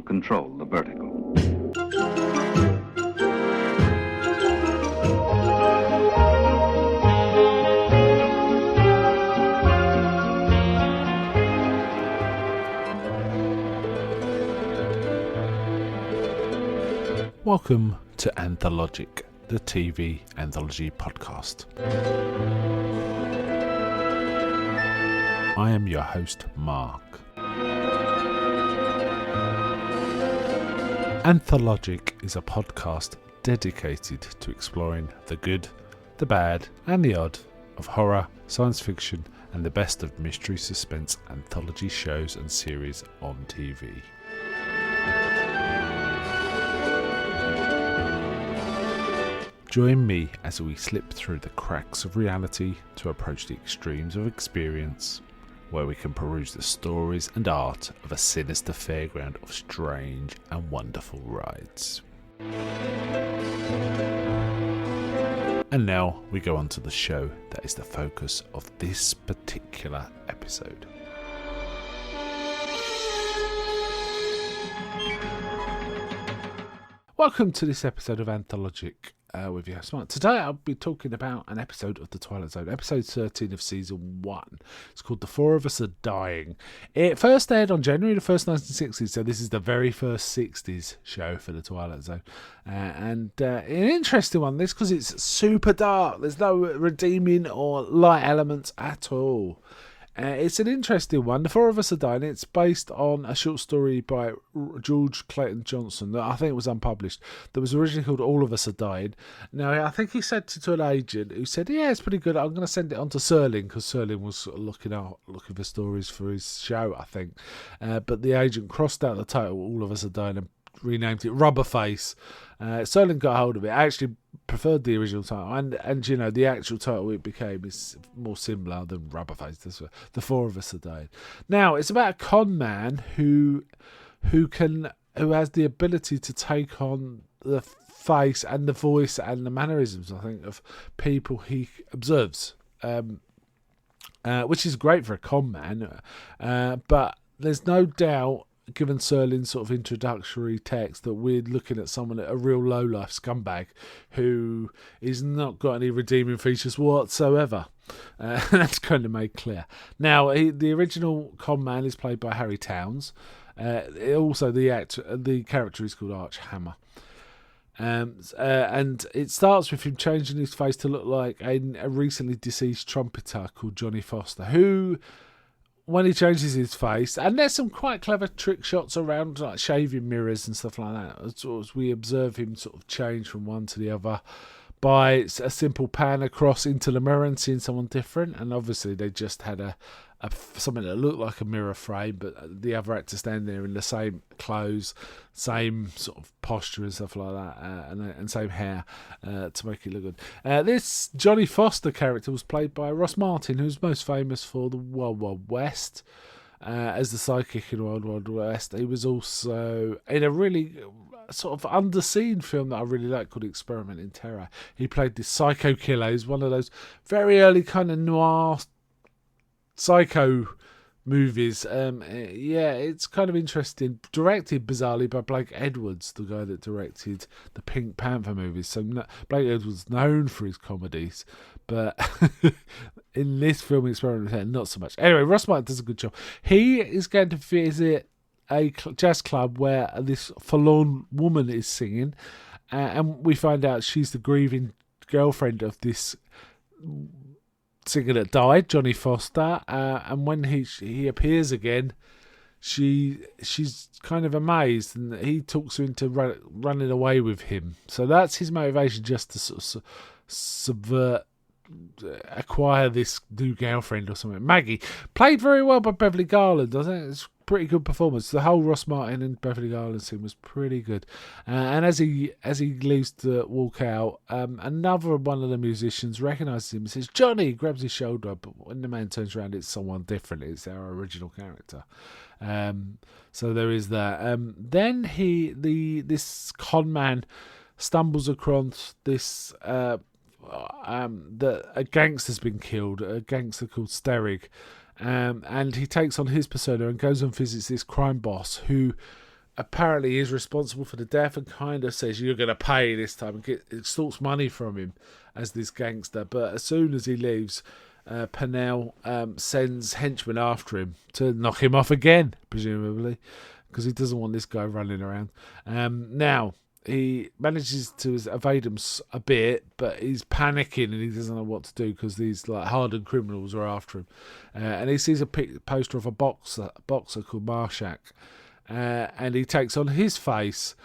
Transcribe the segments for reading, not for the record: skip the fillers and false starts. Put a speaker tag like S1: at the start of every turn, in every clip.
S1: control the vertigo.
S2: Welcome to Anthologic, the TV anthology podcast. I am your host, Mark. Anthologic is a podcast dedicated to exploring the good, the bad, and the odd of horror, science fiction, and the best of mystery suspense anthology shows and series on TV. Join me as we slip through the cracks of reality to approach the extremes of experience, where we can peruse the stories and art of a sinister fairground of strange and wonderful rides. And now we go on to the show that is the focus of this particular episode. Welcome to this episode of Anthologic. With your host Mark. Today I'll be talking about an episode of The Twilight Zone, episode 13 of season 1. It's called The Four of Us Are Dying. It first aired on January the 1st, 1960s, so this is the very first 60s show for The Twilight Zone. And an interesting one, this, because it's super dark. There's no redeeming or light elements at all. It's an interesting one. The Four of Us Are Dying. It's based on a short story by George Clayton Johnson that I think was unpublished, that was originally called All of Us Are Dying. Now, I think he said to an agent who said, yeah, it's pretty good. I'm going to send it on to Serling, because Serling was sort of looking for stories for his show, I think. But the agent crossed out the title All of Us Are Dying and renamed it Rubberface. Serling got hold of it. I actually preferred the original title, and you know, the actual title it became is more similar than Rubberface. This one, The Four of Us Are Dying. Now, it's about a con man who has the ability to take on the face and the voice and the mannerisms, I think, of people he observes, which is great for a con man. But there's no doubt, given Serling's sort of introductory text, that we're looking at someone, a real low-life scumbag who is not got any redeeming features whatsoever. That's kind of made clear. Now, the original con man is played by Harry Towns. Also, the character is called Arch Hammer. And it starts with him changing his face to look like a recently deceased trumpeter called Johnny Foster, who, when he changes his face, and there's some quite clever trick shots around, like shaving mirrors and stuff like that, as we observe him sort of change from one to the other by a simple pan across into the mirror and seeing someone different. And obviously they just had something that looked like a mirror frame, but the other actor standing there in the same clothes, same sort of posture and stuff like that, and same hair to make it look good. This Johnny Foster character was played by Ross Martin, who's most famous for the Wild Wild West, as the sidekick in Wild Wild West. He was also in a really sort of underseen film that I really like called Experiment in Terror. He played this psycho killer. He's one of those very early kind of noir psycho movies. It's kind of interesting. Directed bizarrely by Blake Edwards, the guy that directed the Pink Panther movies. So Blake Edwards was known for his comedies, but in this film Experiment, not so much. Anyway, Ross Martin does a good job. He is going to visit a jazz club where this forlorn woman is singing, and we find out she's the grieving girlfriend of this singer that died, Johnny Foster, and when he appears again, she's kind of amazed, and he talks her into running away with him. So that's his motivation, just to sort of acquire this new girlfriend or something. Maggie, played very well by Beverly Garland. I think it's a pretty good performance. The whole Ross Martin and Beverly Garland scene was pretty good. And as he leaves to walk out, another one of the musicians recognises him and says, "Johnny," grabs his shoulder, but when the man turns around, it's someone different. It's our original character. So there is that. Then this con man stumbles across this that a gangster's been killed, a gangster called Sterig, and he takes on his persona and goes and visits this crime boss who apparently is responsible for the death and kind of says, you're going to pay this time, and extorts money from him as this gangster. But as soon as he leaves, Pennell sends henchmen after him to knock him off again, presumably, because he doesn't want this guy running around. Now, he manages to evade him a bit, but he's panicking and he doesn't know what to do because these hardened criminals are after him. And he sees a poster of a boxer called Marshak, and he takes on his face.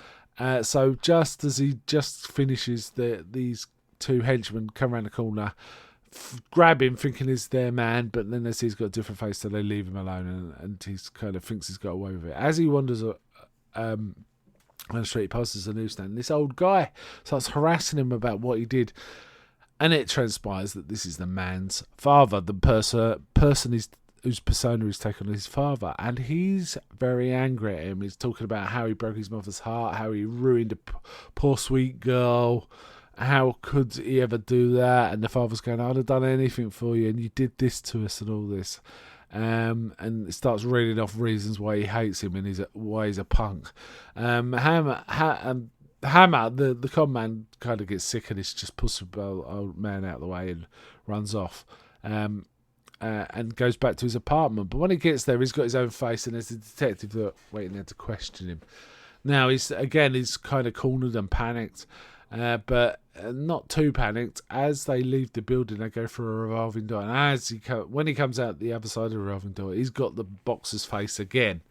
S2: So just as he just finishes, these two henchmen come around the corner, grab him thinking he's their man, but then they see he's got a different face, so they leave him alone, and he kind of thinks he's got away with it. As he wanders on the street, he passes a newsstand. This old guy starts harassing him about what he did, and it transpires that this is the man's father, the person whose persona he's taken on his father, and he's very angry at him. He's talking about how he broke his mother's heart, how he ruined a poor sweet girl, how could he ever do that? And the father's going, I'd have done anything for you, and you did this to us and all this. And it starts reading off reasons why he hates him and why he's a punk. Hammer, the con man, kind of gets sick and he just pushes the old man out of the way and runs off. And goes back to his apartment. But when he gets there, he's got his own face, and there's a detective waiting there to question him. Now, he's kind of cornered and panicked. But not too panicked. As they leave the building, they go for a revolving door. And when he comes out the other side of the revolving door, he's got the boxer's face again.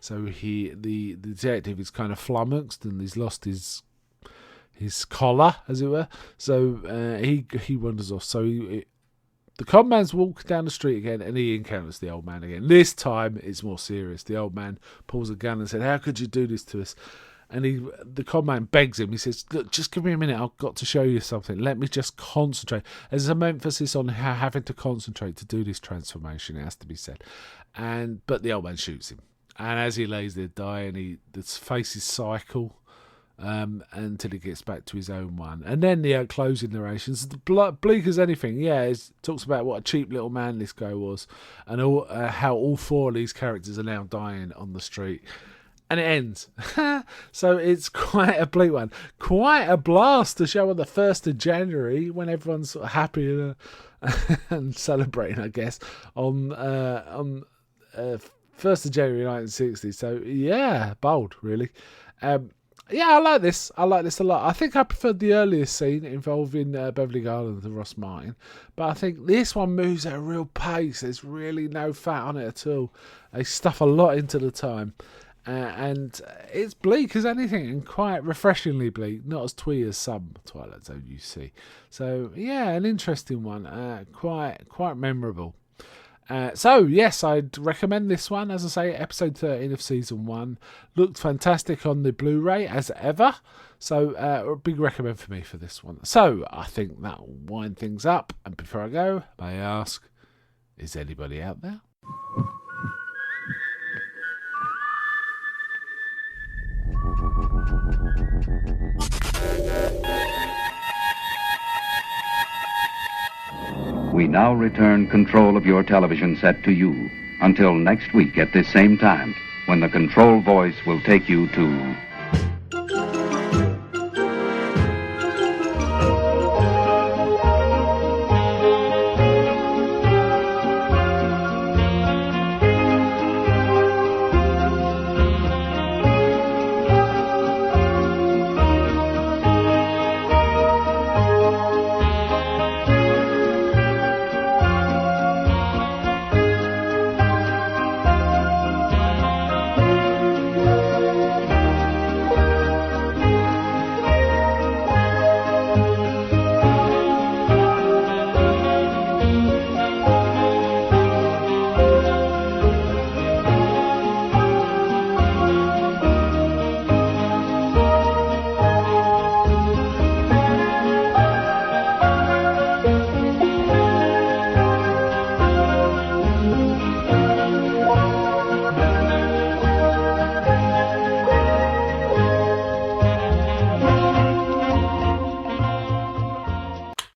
S2: So the detective is kind of flummoxed, and he's lost his collar, as it were. So he wanders off. So the con man's walking down the street again, and he encounters the old man again. This time it's more serious. The old man pulls a gun and said, "How could you do this to us?" And the con man begs him. He says, "Look, just give me a minute. I've got to show you something. Let me just concentrate." There's some emphasis on having to concentrate to do this transformation, it has to be said. But the old man shoots him. And as he lays there dying, his faces cycle until he gets back to his own one. And then the closing narrations, bleak as anything. Yeah, it talks about what a cheap little man this guy was, and how all four of these characters are now dying on the street. And it ends. So it's quite a bleak one. Quite a blast to show on the 1st of January when everyone's sort of happy and celebrating, I guess, on 1st of January 1960. So, yeah, bold, really. Yeah, I like this. I like this a lot. I think I preferred the earlier scene involving Beverly Garland and Ross Martin. But I think this one moves at a real pace. There's really no fat on it at all. They stuff a lot into the time. And it's bleak as anything, and quite refreshingly bleak, not as twee as some Twilight Zone you see. So yeah, an interesting one, quite memorable. So yes, I'd recommend this one. As I say, episode 13 of season 1 looked fantastic on the Blu-ray as ever. So a big recommend for me for this one. So I think that'll wind things up. And before I go, may I ask, is anybody out there?
S1: We now return control of your television set to you until next week at this same time, when the control voice will take you to